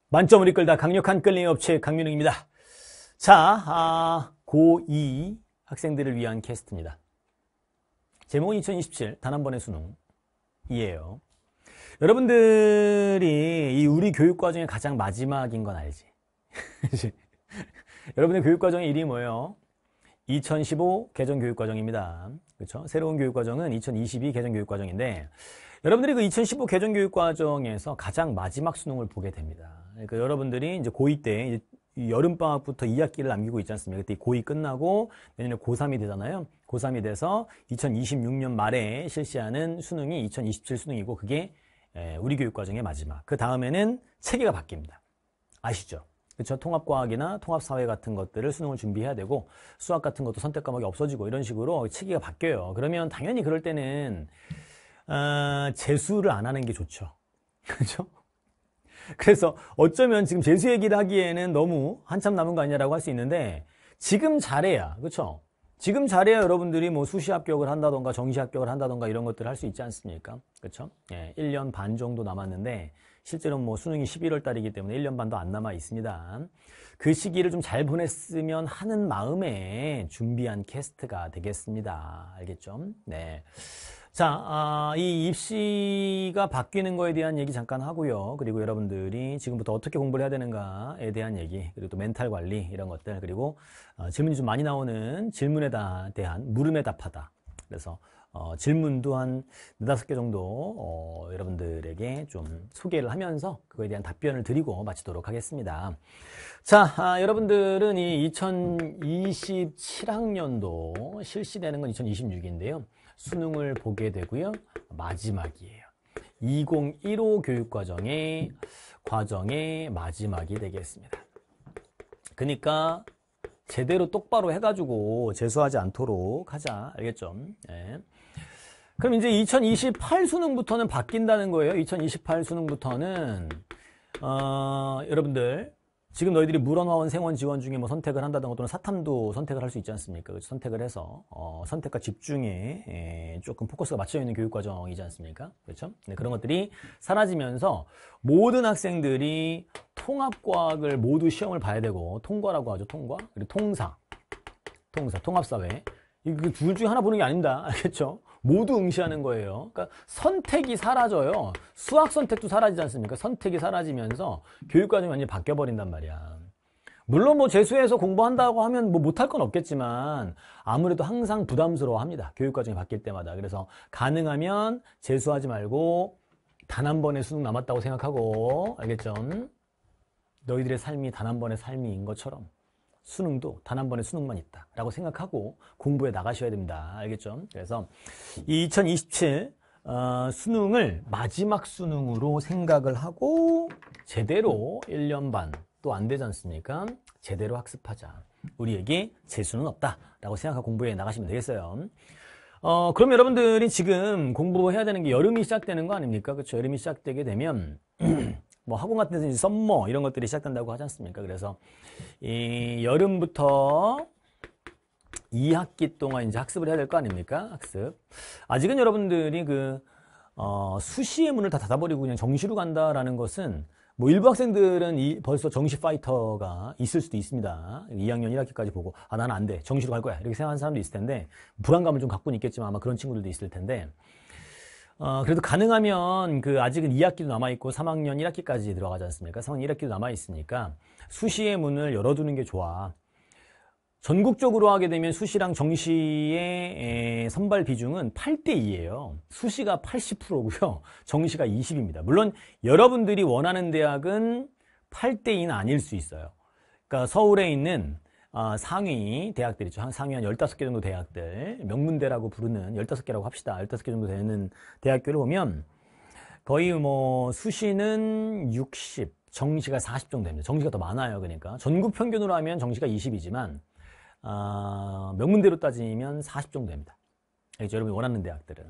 만점을 이끌다 강력한 끌림 업체 강민웅입니다. 자, 고2 학생들을 위한 캐스트입니다. 제목은 2027 단 한 번의 수능이에요. 여러분들이 이 우리 교육과정의 가장 마지막인 건 알지? 여러분의 교육과정의 이름이 뭐예요? 2015 개정교육과정입니다. 그렇죠? 새로운 교육과정은 2022 개정교육과정인데 여러분들이 그 2015 개정교육과정에서 가장 마지막 수능을 보게 됩니다. 그러니까 여러분들이 이제 고2 때 여름방학부터 2학기를 남기고 있지 않습니까? 그때 고2 끝나고 내년에 고3이 되잖아요. 고3이 돼서 2026년 말에 실시하는 수능이 2027 수능이고 그게 우리 교육과정의 마지막. 그 다음에는 체계가 바뀝니다. 아시죠? 그렇죠? 통합과학이나 통합사회 같은 것들을 수능을 준비해야 되고 수학 같은 것도 선택 과목이 없어지고 이런 식으로 체계가 바뀌어요. 그러면 당연히 그럴 때는 재수를 안 하는 게 좋죠. 그렇죠? 그래서 어쩌면 지금 재수 얘기를 하기에는 너무 한참 남은 거 아니냐라고 할 수 있는데 지금 잘해야, 그렇죠? 지금 잘해야 여러분들이 뭐 수시 합격을 한다던가 정시 합격을 한다던가 이런 것들을 할 수 있지 않습니까? 그렇죠? 1년 반 정도 남았는데 실제로 뭐 수능이 11월 달이기 때문에 1년 반도 안 남아 있습니다. 그 시기를 좀 잘 보냈으면 하는 마음에 준비한 캐스트가 되겠습니다. 알겠죠? 네. 자, 이 입시가 바뀌는 거에 대한 얘기 잠깐 하고요. 그리고 여러분들이 지금부터 어떻게 공부를 해야 되는가에 대한 얘기, 그리고 또 멘탈 관리 이런 것들, 그리고 질문이 좀 많이 나오는 질문에 대한 물음에 답하다. 그래서 질문도 한 4-5개 정도 여러분들에게 좀 소개를 하면서 그거에 대한 답변을 드리고 마치도록 하겠습니다. 자, 여러분들은 이 2027학년도 실시되는 건 2026인데요. 수능을 보게 되고요. 마지막이에요. 2015 교육과정의 마지막이 되겠습니다. 그러니까 제대로 똑바로 해가지고 재수하지 않도록 하자. 알겠죠? 네. 그럼 이제 2028 수능부터는 바뀐다는 거예요. 2028 수능부터는 여러분들 지금 너희들이 물원화원 생원 지원 중에 뭐 선택을 한다던가 또는 사탐도 선택을 할 수 있지 않습니까? 선택을 해서 선택과 집중에 조금 포커스가 맞춰 있는 교육 과정이지 않습니까? 그렇죠? 네, 그런 것들이 사라지면서 모든 학생들이 통합과학을 모두 시험을 봐야 되고 통과라고 하죠. 통과 그리고 통사, 통합사회 이 둘 중에 하나 보는 게 아닙니다. 알겠죠? 모두 응시하는 거예요. 그러니까 선택이 사라져요. 수학 선택도 사라지지 않습니까? 선택이 사라지면서 교육과정이 완전히 바뀌어버린단 말이야. 물론 뭐 재수해서 공부한다고 하면 뭐 못할 건 없겠지만 아무래도 항상 부담스러워 합니다. 교육과정이 바뀔 때마다. 그래서 가능하면 재수하지 말고 단 한 번의 수능 남았다고 생각하고, 알겠죠? 너희들의 삶이 단 한 번의 삶인 것처럼 수능도 단 한 번의 수능만 있다 라고 생각하고 공부해 나가셔야 됩니다. 알겠죠? 그래서 2027 수능을 마지막 수능으로 생각을 하고 제대로 1년 반 또 안 되지 않습니까? 제대로 학습하자. 우리에게 재수는 없다 라고 생각하고 공부해 나가시면 되겠어요. 그럼 여러분들이 지금 공부해야 되는 게 여름이 시작되는 거 아닙니까? 그렇죠? 여름이 시작되게 되면 뭐 학원 같은 데서 이제 썸머 이런 것들이 시작된다고 하지 않습니까? 그래서 이 여름부터 2학기 동안 이제 학습을 해야 될 거 아닙니까? 학습. 아직은 여러분들이 수시의 문을 다 닫아버리고 그냥 정시로 간다라는 것은 뭐 일부 학생들은 벌써 정시 파이터가 있을 수도 있습니다. 2학년 1학기까지 보고 나는 안 돼. 정시로 갈 거야. 이렇게 생각하는 사람도 있을 텐데 불안감을 좀 갖고는 있겠지만 아마 그런 친구들도 있을 텐데 그래도 가능하면 아직은 2학기도 남아있고 3학년 1학기까지 들어가지 않습니까? 3학년 1학기도 남아있으니까 수시의 문을 열어두는 게 좋아. 전국적으로 하게 되면 수시랑 정시의 선발 비중은 8대2예요. 수시가 80%고요. 정시가 20입니다. 물론 여러분들이 원하는 대학은 8대2는 아닐 수 있어요. 그러니까 서울에 있는 상위 대학들 있죠. 상위 한 15개 정도 대학들, 명문대라고 부르는 15개라고 합시다. 15개 정도 되는 대학교를 보면 거의 뭐 수시는 60, 정시가 40 정도 됩니다. 정시가 더 많아요. 그러니까 전국 평균으로 하면 정시가 20이지만 명문대로 따지면 40 정도 됩니다. 알겠죠? 여러분이 원하는 대학들은.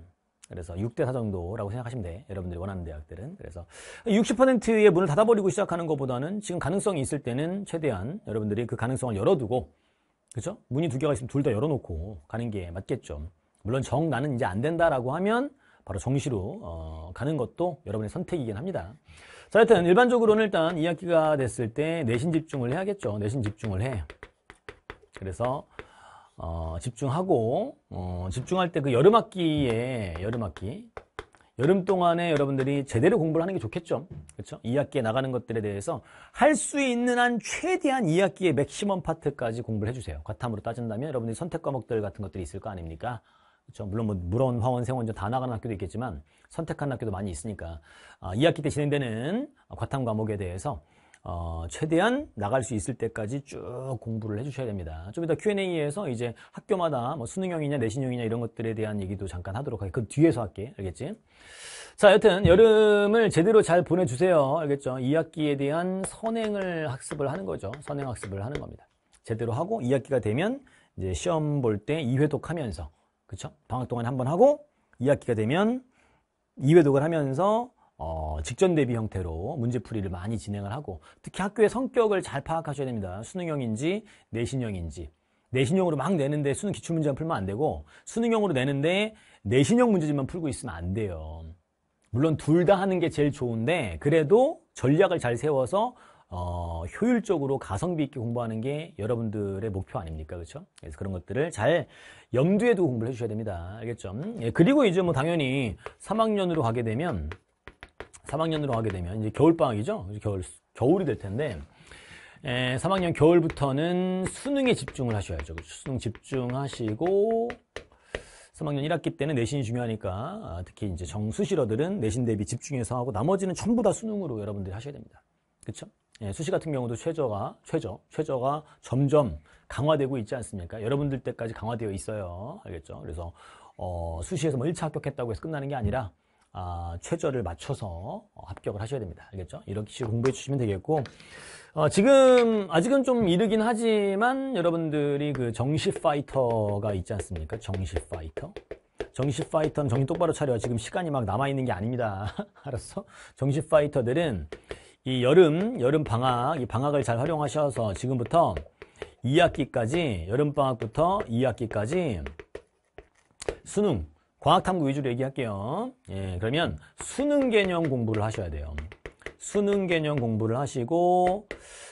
그래서 6대4 정도라고 생각하시면 돼. 여러분들이 원하는 대학들은. 그래서 60%의 문을 닫아버리고 시작하는 것보다는 지금 가능성이 있을 때는 최대한 여러분들이 그 가능성을 열어두고, 그죠? 문이 2개가 있으면 둘 다 열어놓고 가는 게 맞겠죠. 물론 나는 이제 안 된다라고 하면 바로 정시로 가는 것도 여러분의 선택이긴 합니다. 자, 자, 하여튼 일반적으로는 일단 2학기가 됐을 때 내신 집중을 해야겠죠. 내신 집중을 해. 그래서 집중하고 집중할 때 그 여름 동안에 여러분들이 제대로 공부를 하는 게 좋겠죠. 그렇죠? 2학기에 나가는 것들에 대해서 할 수 있는 한 최대한 2학기의 맥시멈 파트까지 공부를 해주세요. 과탐으로 따진다면 여러분들이 선택 과목들 같은 것들이 있을 거 아닙니까? 그렇죠? 물론 뭐 물원, 화원, 생원전 다 나가는 학교도 있겠지만 선택하는 학교도 많이 있으니까 2학기 때 진행되는 과탐 과목에 대해서 최대한 나갈 수 있을 때까지 쭉 공부를 해주셔야 됩니다. 좀 이따 Q&A에서 이제 학교마다 뭐 수능형이냐 내신형이냐 이런 것들에 대한 얘기도 잠깐 하도록 할게요. 그 뒤에서 할게. 알겠지? 자, 여튼 여름을 제대로 잘 보내주세요. 알겠죠? 2학기에 대한 선행을 학습을 하는 거죠. 선행 학습을 하는 겁니다. 제대로 하고 2학기가 되면 이제 시험 볼 때 2회독 하면서, 그쵸? 방학 동안에 한번 하고 2학기가 되면 2회독을 하면서 직전 대비 형태로 문제풀이를 많이 진행을 하고, 특히 학교의 성격을 잘 파악하셔야 됩니다. 수능형인지 내신형인지. 내신형으로 막 내는데 수능 기출문제만 풀면 안 되고, 수능형으로 내는데 내신형 문제집만 풀고 있으면 안 돼요. 물론 둘 다 하는 게 제일 좋은데, 그래도 전략을 잘 세워서 효율적으로 가성비 있게 공부하는 게 여러분들의 목표 아닙니까? 그렇죠? 그래서 그런 것들을 잘 염두에 두고 공부를 해주셔야 됩니다. 알겠죠? 예, 그리고 이제 뭐 당연히 3학년으로 가게 되면 이제 겨울방학이죠? 겨울이 될 텐데, 3학년 겨울부터는 수능에 집중을 하셔야죠. 수능 집중하시고, 3학년 1학기 때는 내신이 중요하니까, 특히 이제 정수실어들은 내신 대비 집중해서 하고, 나머지는 전부 다 수능으로 여러분들이 하셔야 됩니다. 그쵸? 예, 수시 같은 경우도 최저가 점점 강화되고 있지 않습니까? 여러분들 때까지 강화되어 있어요. 알겠죠? 그래서, 수시에서 뭐 1차 합격했다고 해서 끝나는 게 아니라, 최저를 맞춰서 합격을 하셔야 됩니다. 알겠죠? 이렇게 식으로 공부해 주시면 되겠고, 지금 아직은 좀 이르긴 하지만 여러분들이 그 정시 파이터가 있지 않습니까? 정시 파이터는 정신 똑바로 차려. 지금 시간이 막 남아있는 게 아닙니다. 알았어? 정시 파이터들은 이 여름 방학, 이 방학을 잘 활용하셔서 지금부터 2학기까지, 여름방학부터 2학기까지 수능, 과학탐구 위주로 얘기할게요. 예, 그러면 수능 개념 공부를 하셔야 돼요. 수능 개념 공부를 하시고,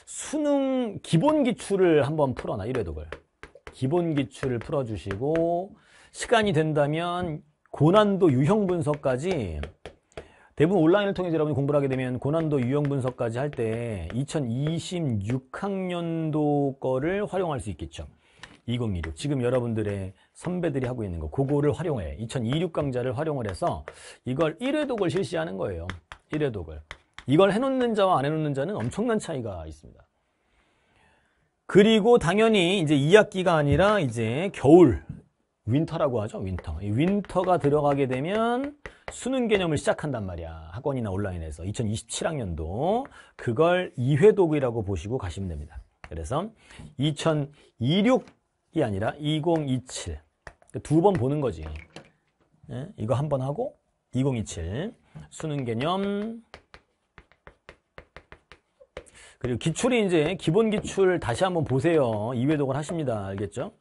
수능 기본 기출을 한번 풀어놔, 1회독을. 기본 기출을 풀어주시고, 시간이 된다면 고난도 유형 분석까지, 대부분 온라인을 통해서 여러분이 공부를 하게 되면 고난도 유형 분석까지 할 때 2026학년도 거를 활용할 수 있겠죠. 2026. 지금 여러분들의 선배들이 하고 있는 거, 그거를 활용해. 2026 강좌를 활용을 해서 이걸 1회독을 실시하는 거예요. 1회독을. 이걸 해놓는 자와 안 해놓는 자는 엄청난 차이가 있습니다. 그리고 당연히 이제 2학기가 아니라 이제 겨울, 윈터라고 하죠. 윈터. 이 윈터가 들어가게 되면 수능 개념을 시작한단 말이야. 학원이나 온라인에서. 2027학년도. 그걸 2회독이라고 보시고 가시면 됩니다. 그래서 2026이 아니라 2027. 두 번 보는 거지. 예? 이거 한 번 하고 2027. 수능 개념. 그리고 기출이 이제 기본 기출 다시 한번 보세요. 2회독을 하십니다. 알겠죠?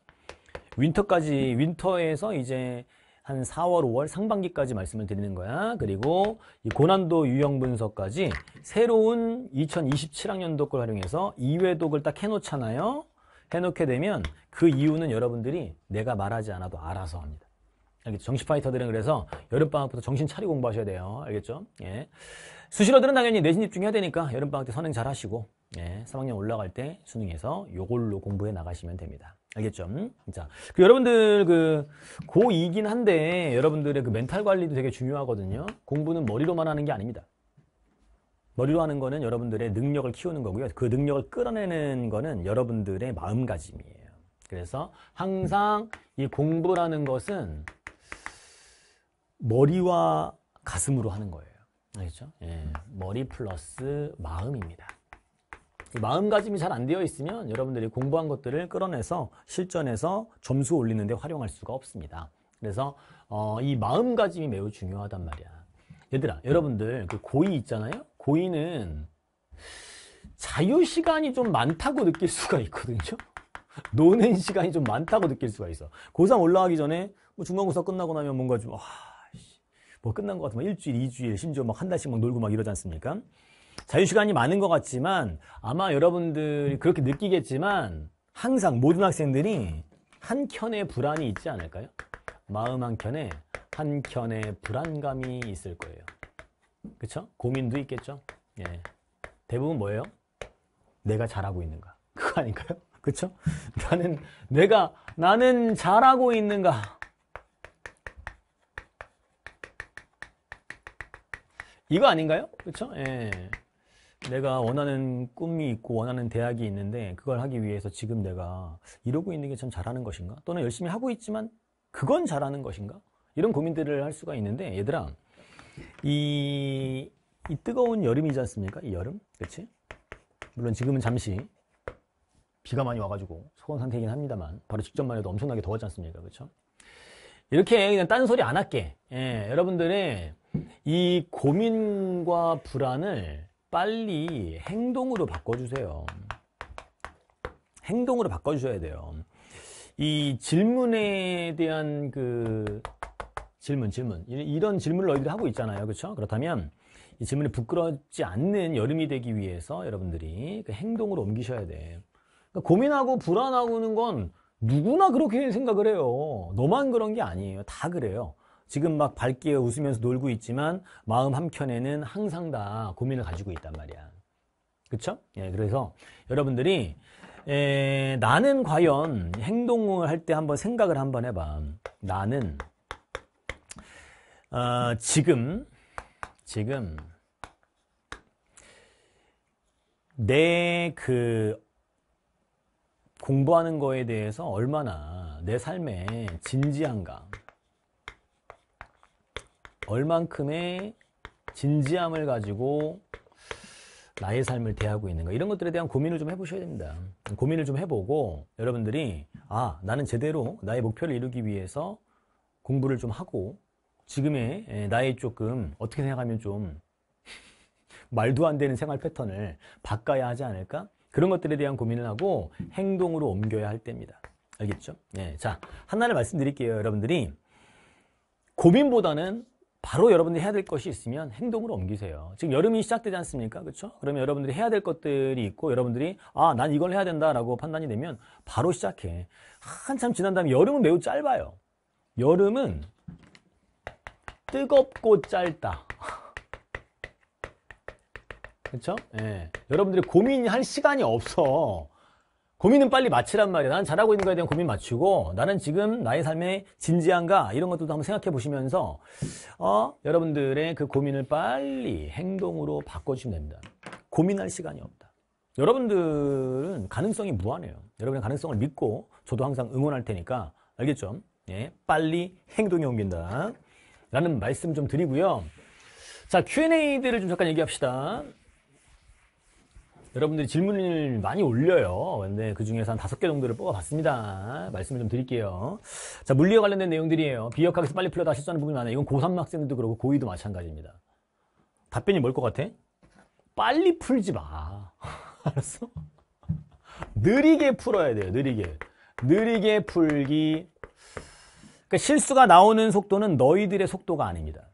윈터에서 이제 한 4월, 5월 상반기까지 말씀을 드리는 거야. 그리고 이 고난도 유형 분석까지 새로운 2027학년도 걸 활용해서 2회독을 딱 해놓잖아요. 해놓게 되면 그 이유는 여러분들이 내가 말하지 않아도 알아서 합니다. 알겠죠? 정시 파이터들은 그래서 여름방학부터 정신 차리고 공부하셔야 돼요. 알겠죠? 예. 수시러들은 당연히 내신 집중해야 되니까 여름방학 때 선행 잘 하시고, 예. 3학년 올라갈 때 수능에서 요걸로 공부해 나가시면 됩니다. 알겠죠? 자, 여러분들 고2이긴 한데 여러분들의 그 멘탈 관리도 되게 중요하거든요. 공부는 머리로만 하는 게 아닙니다. 머리로 하는 거는 여러분들의 능력을 키우는 거고요. 그 능력을 끌어내는 거는 여러분들의 마음가짐이에요. 그래서 항상 이 공부라는 것은 머리와 가슴으로 하는 거예요. 알겠죠? 예, 머리 플러스 마음입니다. 마음가짐이 잘 안 되어 있으면 여러분들이 공부한 것들을 끌어내서 실전에서 점수 올리는 데 활용할 수가 없습니다. 그래서 이 마음가짐이 매우 중요하단 말이야. 얘들아, 여러분들 그 고2 있잖아요? 고2는 자유시간이 좀 많다고 느낄 수가 있거든요. 노는 시간이 좀 많다고 느낄 수가 있어. 고3 올라가기 전에 뭐 중간고사 끝나고 나면 뭔가 좀 뭐 끝난 것 같으면 일주일, 2주일, 심지어 막 한 달씩 막 놀고 막 이러지 않습니까? 자유시간이 많은 것 같지만 아마 여러분들이 그렇게 느끼겠지만 항상 모든 학생들이 한 켠에 불안이 있지 않을까요? 마음 한 켠에 불안감이 있을 거예요. 그쵸? 고민도 있겠죠? 예. 대부분 뭐예요? 내가 잘하고 있는가? 그거 아닌가요? 그쵸? 나는 잘하고 있는가? 이거 아닌가요? 그쵸? 예. 내가 원하는 꿈이 있고 원하는 대학이 있는데 그걸 하기 위해서 지금 내가 이러고 있는 게 참 잘하는 것인가? 또는 열심히 하고 있지만 그건 잘하는 것인가? 이런 고민들을 할 수가 있는데 얘들아 이 뜨거운 여름이지 않습니까? 이 여름? 그치? 물론 지금은 잠시 비가 많이 와가지고 소원 상태이긴 합니다만 바로 직전만 해도 엄청나게 더웠지 않습니까? 그쵸? 이렇게 그냥 딴소리 안 할게. 예, 여러분들의 이 고민과 불안을 빨리 행동으로 바꿔주세요. 행동으로 바꿔주셔야 돼요. 이 질문에 대한 질문. 이런 질문을 너희들이 하고 있잖아요. 그렇죠? 그렇다면 이 질문이 부끄럽지 않는 여름이 되기 위해서 여러분들이 그 행동으로 옮기셔야 돼. 그러니까 고민하고 불안하고는 건 누구나 그렇게 생각을 해요. 너만 그런 게 아니에요. 다 그래요. 지금 막 밝게 웃으면서 놀고 있지만 마음 한켠에는 항상 다 고민을 가지고 있단 말이야. 그쵸? 예, 그래서 여러분들이 나는 과연 행동을 할 때 한번 생각을 한번 해봐. 나는 지금 내 공부하는 거에 대해서 얼마나 내 삶에 진지한가, 얼만큼의 진지함을 가지고 나의 삶을 대하고 있는가, 이런 것들에 대한 고민을 좀 해보셔야 됩니다. 고민을 좀 해보고 여러분들이 나는 제대로 나의 목표를 이루기 위해서 공부를 좀 하고 지금의 나의 조금 어떻게 생각하면 좀 말도 안 되는 생활 패턴을 바꿔야 하지 않을까? 그런 것들에 대한 고민을 하고 행동으로 옮겨야 할 때입니다. 알겠죠? 네, 자, 하나를 말씀드릴게요. 여러분들이 고민보다는 바로 여러분들이 해야 될 것이 있으면 행동으로 옮기세요. 지금 여름이 시작되지 않습니까? 그렇죠? 그러면 여러분들이 해야 될 것들이 있고 여러분들이 난 이걸 해야 된다라고 판단이 되면 바로 시작해. 한참 지난 다음에 여름은 매우 짧아요. 여름은 뜨겁고 짧다. 그렇죠? 예. 여러분들이 고민할 시간이 없어. 고민은 빨리 마치란 말이야. 나는 잘하고 있는 거에 대한 고민 마치고 나는 지금 나의 삶에 진지한가 이런 것들도 한번 생각해 보시면서 여러분들의 그 고민을 빨리 행동으로 바꿔주시면 됩니다. 고민할 시간이 없다. 여러분들은 가능성이 무한해요. 여러분의 가능성을 믿고 저도 항상 응원할 테니까 알겠죠? 예. 빨리 행동에 옮긴다 라는 말씀 좀 드리고요. 자, Q&A들을 좀 잠깐 얘기합시다. 여러분들이 질문을 많이 올려요. 근데 그 중에서 한 5개 정도를 뽑아봤습니다. 말씀을 좀 드릴게요. 자, 물리와 관련된 내용들이에요. 비역학에서 빨리 풀려다 실수하는 부분이 많아요. 이건 고3 학생들도 그렇고 고2도 마찬가지입니다. 답변이 뭘 것 같아? 빨리 풀지 마. 알았어? 느리게 풀어야 돼요. 느리게 풀기. 그러니까 실수가 나오는 속도는 너희들의 속도가 아닙니다.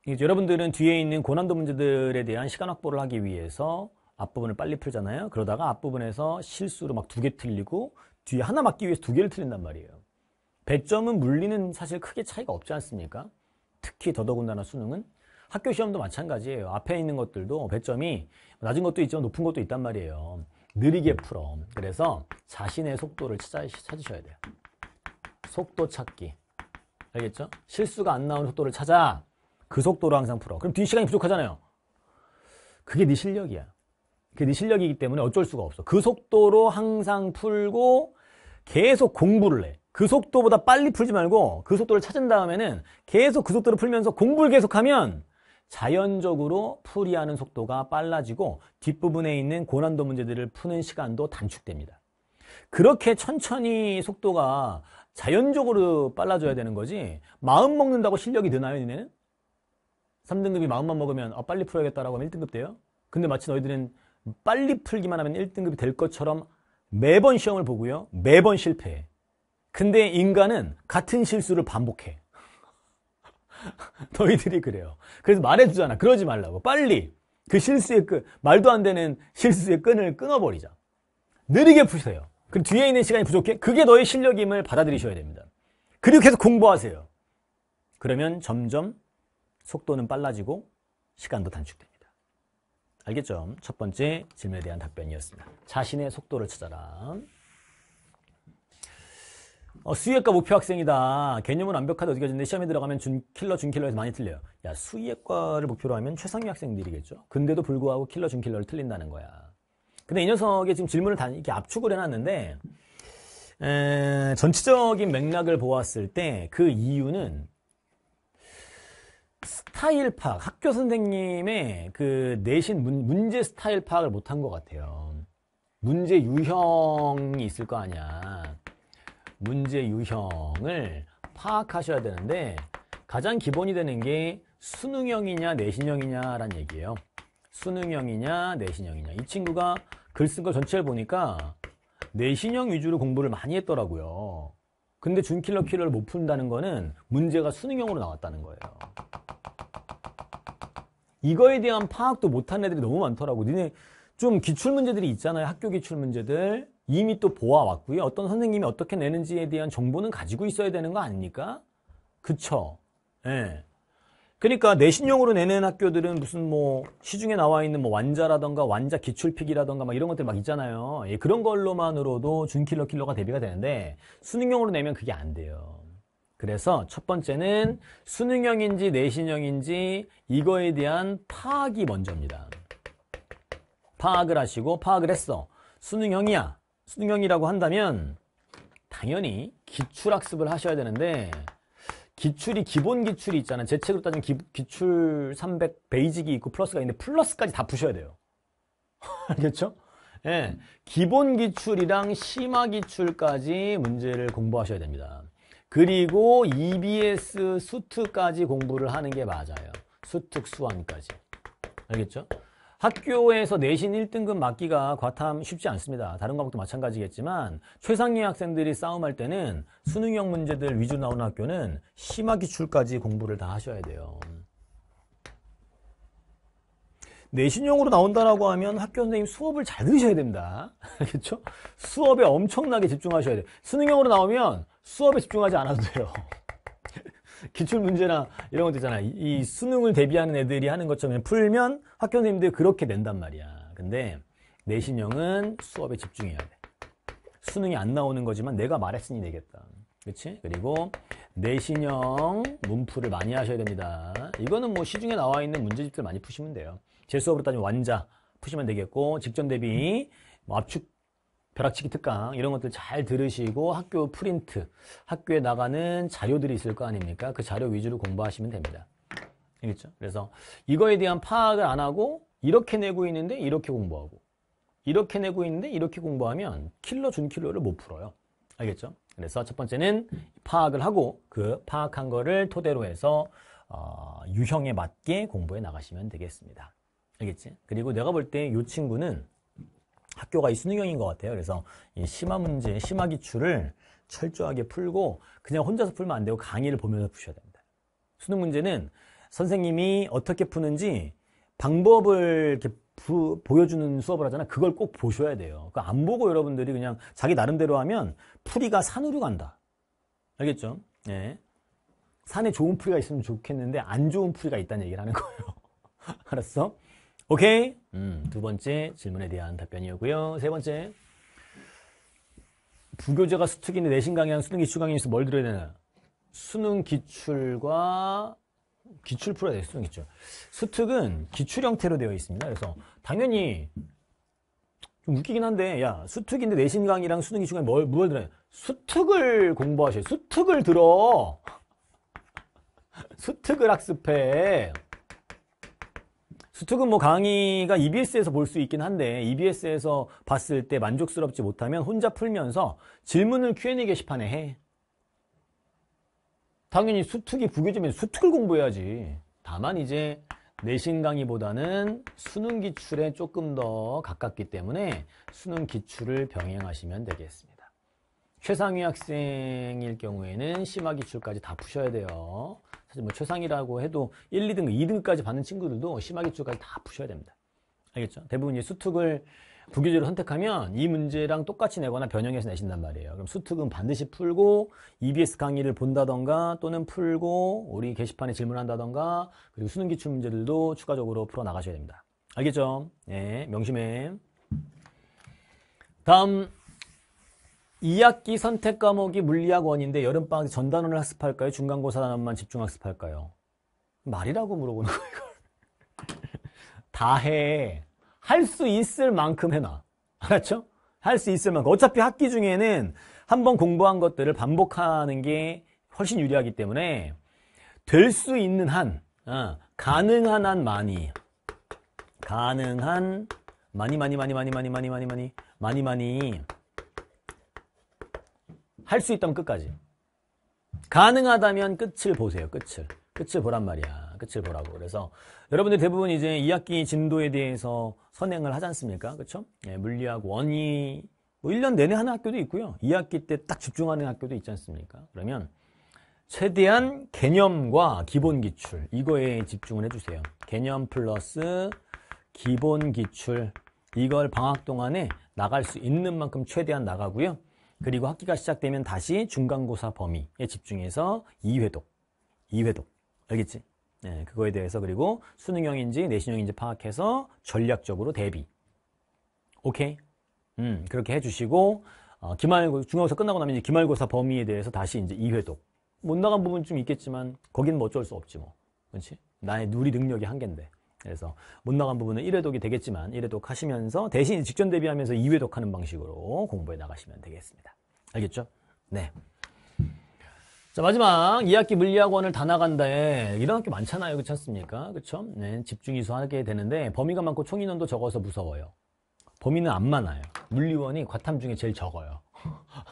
여러분들은 뒤에 있는 고난도 문제들에 대한 시간 확보를 하기 위해서 앞부분을 빨리 풀잖아요. 그러다가 앞부분에서 실수로 막 2개 틀리고 뒤에 하나 맞기 위해서 2개를 틀린단 말이에요. 배점은 물리는 사실 크게 차이가 없지 않습니까? 특히 더더군다나 수능은 학교 시험도 마찬가지예요. 앞에 있는 것들도 배점이 낮은 것도 있지만 높은 것도 있단 말이에요. 느리게 풀어. 그래서 자신의 속도를 찾으셔야 돼요. 속도 찾기. 알겠죠? 실수가 안 나오는 속도를 찾아. 그 속도로 항상 풀어. 그럼 뒤 시간이 부족하잖아요. 그게 네 실력이야. 그게 네 실력이기 때문에 어쩔 수가 없어. 그 속도로 항상 풀고 계속 공부를 해. 그 속도보다 빨리 풀지 말고 그 속도를 찾은 다음에는 계속 그 속도를 풀면서 공부를 계속하면 자연적으로 풀이하는 속도가 빨라지고 뒷부분에 있는 고난도 문제들을 푸는 시간도 단축됩니다. 그렇게 천천히 속도가 자연적으로 빨라져야 되는 거지 마음 먹는다고 실력이 드나요, 니네는? 3등급이 마음만 먹으면 빨리 풀어야겠다라고 하면 1등급 돼요? 근데 마치 너희들은 빨리 풀기만 하면 1등급이 될 것처럼 매번 시험을 보고요. 매번 실패해. 근데 인간은 같은 실수를 반복해. 너희들이 그래요. 그래서 말해주잖아. 그러지 말라고. 빨리. 그 실수의 끈, 말도 안 되는 실수의 끈을 끊어버리자. 느리게 푸세요. 그 뒤에 있는 시간이 부족해? 그게 너의 실력임을 받아들이셔야 됩니다. 그리고 계속 공부하세요. 그러면 점점 속도는 빨라지고 시간도 단축됩니다. 알겠죠? 첫 번째 질문에 대한 답변이었습니다. 자신의 속도를 찾아라. 수의학과 목표 학생이다. 개념은 완벽하게 느껴지는데 시험에 들어가면 준킬러에서 많이 틀려요. 야, 수의학과를 목표로 하면 최상위 학생들이겠죠. 근데도 불구하고 준킬러를 틀린다는 거야. 근데 이 녀석이 지금 질문을 다 이렇게 압축을 해놨는데 전체적인 맥락을 보았을 때 그 이유는 스타일 파악, 학교 선생님의 그 내신 문제 스타일 파악을 못한 것 같아요. 문제 유형이 있을 거 아니야. 문제 유형을 파악하셔야 되는데 가장 기본이 되는 게 수능형이냐 내신형이냐라는 얘기예요. 수능형이냐 내신형이냐. 이 친구가 글 쓴 걸 전체를 보니까 내신형 위주로 공부를 많이 했더라고요. 근데 준킬러를 못 푼다는 거는 문제가 수능형으로 나왔다는 거예요. 이거에 대한 파악도 못한 애들이 너무 많더라고. 니네 좀 기출문제들이 있잖아요. 학교 기출문제들. 이미 또 보아왔고요. 어떤 선생님이 어떻게 내는지에 대한 정보는 가지고 있어야 되는 거 아닙니까? 그쵸? 예. 그러니까 내신형으로 내는 학교들은 무슨 뭐 시중에 나와 있는 뭐 완자라던가 완자 기출픽이라던가 막 이런 것들 막 있잖아요. 예, 그런 걸로만으로도 준킬러가 대비가 되는데 수능형으로 내면 그게 안 돼요. 그래서 첫 번째는 수능형인지 내신형인지 이거에 대한 파악이 먼저입니다. 파악을 하시고 파악을 했어. 수능형이야. 수능형이라고 한다면 당연히 기출학습을 하셔야 되는데 기출이 기본 기출이 있잖아. 제 책으로 따지면 기출 300 베이직이 있고 플러스가 있는데 플러스까지 다 푸셔야 돼요. 알겠죠? 예, 기본 기출이랑 심화 기출까지 문제를 공부하셔야 됩니다. 그리고 EBS 수특까지 공부를 하는 게 맞아요. 수특 수완까지. 알겠죠? 학교에서 내신 1등급 맞기가 과탐 쉽지 않습니다. 다른 과목도 마찬가지겠지만 최상위 학생들이 싸움할 때는 수능형 문제들 위주로 나오는 학교는 심화 기출까지 공부를 다 하셔야 돼요. 내신형으로 나온다라고 하면 학교 선생님 수업을 잘 들으셔야 됩니다. 알겠죠? 수업에 엄청나게 집중하셔야 돼요. 수능형으로 나오면 수업에 집중하지 않아도 돼요. 기출문제나 이런 것도 있잖아. 이 수능을 대비하는 애들이 하는 것처럼 풀면 학교 선생님들이 그렇게 낸단 말이야. 근데 내신형은 수업에 집중해야 돼. 수능이 안 나오는 거지만 내가 말했으니 내겠다. 그렇지? 그리고 내신형 문풀을 많이 하셔야 됩니다. 이거는 뭐 시중에 나와 있는 문제집들 많이 푸시면 돼요. 제 수업으로 따지면 완자 푸시면 되겠고 직전 대비 뭐 압축 벼락치기 특강 이런 것들 잘 들으시고 학교 프린트, 학교에 나가는 자료들이 있을 거 아닙니까? 그 자료 위주로 공부하시면 됩니다. 알겠죠? 그래서 이거에 대한 파악을 안 하고 이렇게 내고 있는데 이렇게 공부하고 이렇게 내고 있는데 이렇게 공부하면 준킬러를 못 풀어요. 알겠죠? 그래서 첫 번째는 파악을 하고 그 파악한 거를 토대로 해서 유형에 맞게 공부해 나가시면 되겠습니다. 알겠지? 그리고 내가 볼 때 이 친구는 학교가 이 수능형인 것 같아요. 그래서 이 심화 문제, 심화 기출을 철저하게 풀고 그냥 혼자서 풀면 안 되고 강의를 보면서 푸셔야 됩니다. 수능 문제는 선생님이 어떻게 푸는지 방법을 이렇게 보여주는 수업을 하잖아. 그걸 꼭 보셔야 돼요. 그거 안 보고 여러분들이 그냥 자기 나름대로 하면 풀이가 산으로 간다. 알겠죠? 네. 산에 좋은 풀이가 있으면 좋겠는데 안 좋은 풀이가 있다는 얘기를 하는 거예요. 알았어? 오케이? 두 번째 질문에 대한 답변이었고요. 세 번째. 부교재가 수특인데 내신 강의랑 수능 기출 강의에서 뭘 들어야 되나? 수능 기출과 기출 풀어야 돼요. 수능 기출. 수특은 기출 형태로 되어 있습니다. 그래서 당연히 좀 웃기긴 한데 야 수특인데 내신 강의랑 수능 기출 강의 뭘 들어야 돼? 수특을 공부하셔요. 수특을 들어. 수특을 학습해. 수특은 뭐 강의가 EBS에서 볼 수 있긴 한데 EBS에서 봤을 때 만족스럽지 못하면 혼자 풀면서 질문을 Q&A 게시판에 해. 당연히 수특이 부교재면 수특을 공부해야지. 다만 이제 내신 강의보다는 수능 기출에 조금 더 가깝기 때문에 수능 기출을 병행하시면 되겠습니다. 최상위 학생일 경우에는 심화 기출까지 다 푸셔야 돼요. 사실 뭐 최상이라고 해도 1, 2등급, 2등급까지 받는 친구들도 심화기출까지 다 푸셔야 됩니다. 알겠죠? 대부분 이제 수특을 부교재로 선택하면 이 문제랑 똑같이 내거나 변형해서 내신단 말이에요. 그럼 수특은 반드시 풀고 EBS 강의를 본다던가 또는 풀고 우리 게시판에 질문한다던가 그리고 수능 기출 문제들도 추가적으로 풀어 나가셔야 됩니다. 알겠죠? 예, 명심해. 다음 2학기 선택 과목이 물리학 1인데 여름방학 전단원을 학습할까요? 중간고사 단원만 집중 학습할까요? 말이라고 물어보는 거예요, 이걸. 다 해. 할 수 있을 만큼 해놔. 알았죠? 할 수 있을 만큼. 어차피 학기 중에는 한번 공부한 것들을 반복하는 게 훨씬 유리하기 때문에 될 수 있는 한, 가능한 한 많이. 가능한 많이 할 수 있다면 끝까지. 가능하다면 끝을 보세요. 끝을 보란 말이야. 끝을 보라고. 그래서 여러분들 대부분 이제 2학기 진도에 대해서 선행을 하지 않습니까? 그렇죠? 예, 물리학 1이 뭐 1년 내내 하는 학교도 있고요. 2학기 때 딱 집중하는 학교도 있지 않습니까? 그러면 최대한 개념과 기본 기출 이거에 집중을 해주세요. 개념 플러스 기본 기출 이걸 방학 동안에 나갈 수 있는 만큼 최대한 나가고요. 그리고 학기가 시작되면 다시 중간고사 범위에 집중해서 2회독 알겠지? 네, 그거에 대해서 그리고 수능형인지 내신형인지 파악해서 전략적으로 대비. 오케이? 그렇게 해주시고 중간고사 끝나고 나면 이제 기말고사 범위에 대해서 다시 이제 2회독. 못 나간 부분 좀 있겠지만 거기는 뭐 어쩔 수 없지 뭐. 그렇지? 나의 누리 능력이 한계인데. 그래서 못 나간 부분은 1회독이 되겠지만 1회독 하시면서 대신 직전 대비하면서 2회독 하는 방식으로 공부해 나가시면 되겠습니다. 알겠죠? 네. 자, 마지막 2학기 물리학원을 다 나간다에 이런 학교 많잖아요. 그렇지 않습니까? 그렇죠? 네, 집중이수 하게 되는데 범위가 많고 총 인원도 적어서 무서워요. 범위는 안 많아요. 물리원이 과탐 중에 제일 적어요.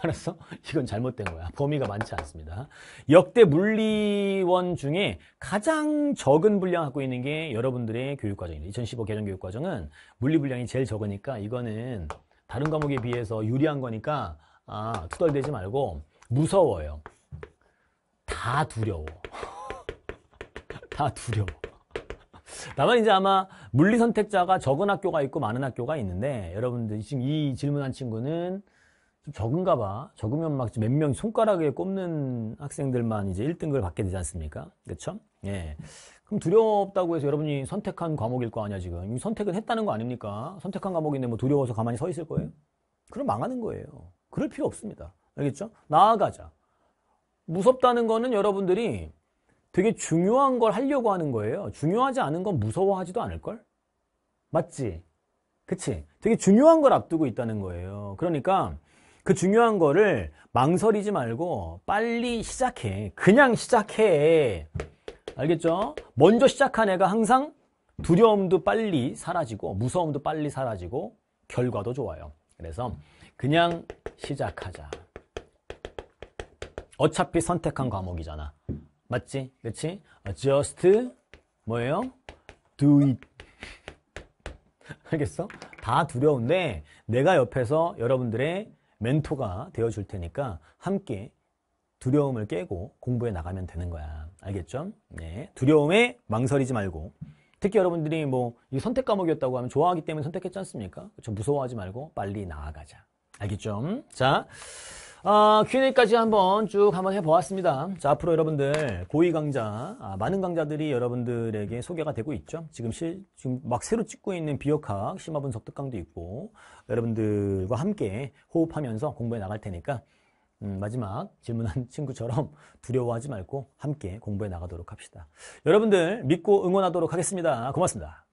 알았어? 이건 잘못된 거야. 범위가 많지 않습니다. 역대 물리원 중에 가장 적은 분량 갖고 있는 게 여러분들의 교육과정입니다. 2015 개정교육과정은 물리 분량이 제일 적으니까 이거는 다른 과목에 비해서 유리한 거니까 투덜대지 말고 무서워요. 다 두려워. 다 두려워. 다만 이제 아마 물리 선택자가 적은 학교가 있고 많은 학교가 있는데 여러분들 지금 이 질문한 친구는 좀 적은가 봐. 적으면 막 몇 명 손가락에 꼽는 학생들만 이제 1등급을 받게 되지 않습니까? 그렇죠? 예. 그럼 두렵다고 해서 여러분이 선택한 과목일 거 아니야, 지금. 이미 선택은 했다는 거 아닙니까? 선택한 과목인데 뭐 두려워서 가만히 서 있을 거예요? 그럼 망하는 거예요. 그럴 필요 없습니다. 알겠죠? 나아가자. 무섭다는 거는 여러분들이 되게 중요한 걸 하려고 하는 거예요. 중요하지 않은 건 무서워하지도 않을걸? 맞지? 그치? 되게 중요한 걸 앞두고 있다는 거예요. 그러니까 그 중요한 거를 망설이지 말고 빨리 시작해. 그냥 시작해. 알겠죠? 먼저 시작한 애가 항상 두려움도 빨리 사라지고 무서움도 빨리 사라지고 결과도 좋아요. 그래서 그냥 시작하자. 어차피 선택한 과목이잖아. 맞지? 그치? Just 뭐예요? Do it. 알겠어? 다 두려운데 내가 옆에서 여러분들의 멘토가 되어줄 테니까 함께 두려움을 깨고 공부해 나가면 되는 거야. 알겠죠? 네. 두려움에 망설이지 말고 특히 여러분들이 뭐 이 선택 과목이었다고 하면 좋아하기 때문에 선택했지 않습니까? 그렇죠? 무서워하지 말고 빨리 나아가자. 알겠죠? 자, Q&A까지 한번 해보았습니다. 자, 앞으로 여러분들 고위 강좌, 많은 강좌들이 여러분들에게 소개가 되고 있죠. 지금 막 새로 찍고 있는 비역학 심화분석 특강도 있고 여러분들과 함께 호흡하면서 공부해 나갈 테니까 마지막 질문한 친구처럼 두려워하지 말고 함께 공부해 나가도록 합시다. 여러분들 믿고 응원하도록 하겠습니다. 고맙습니다.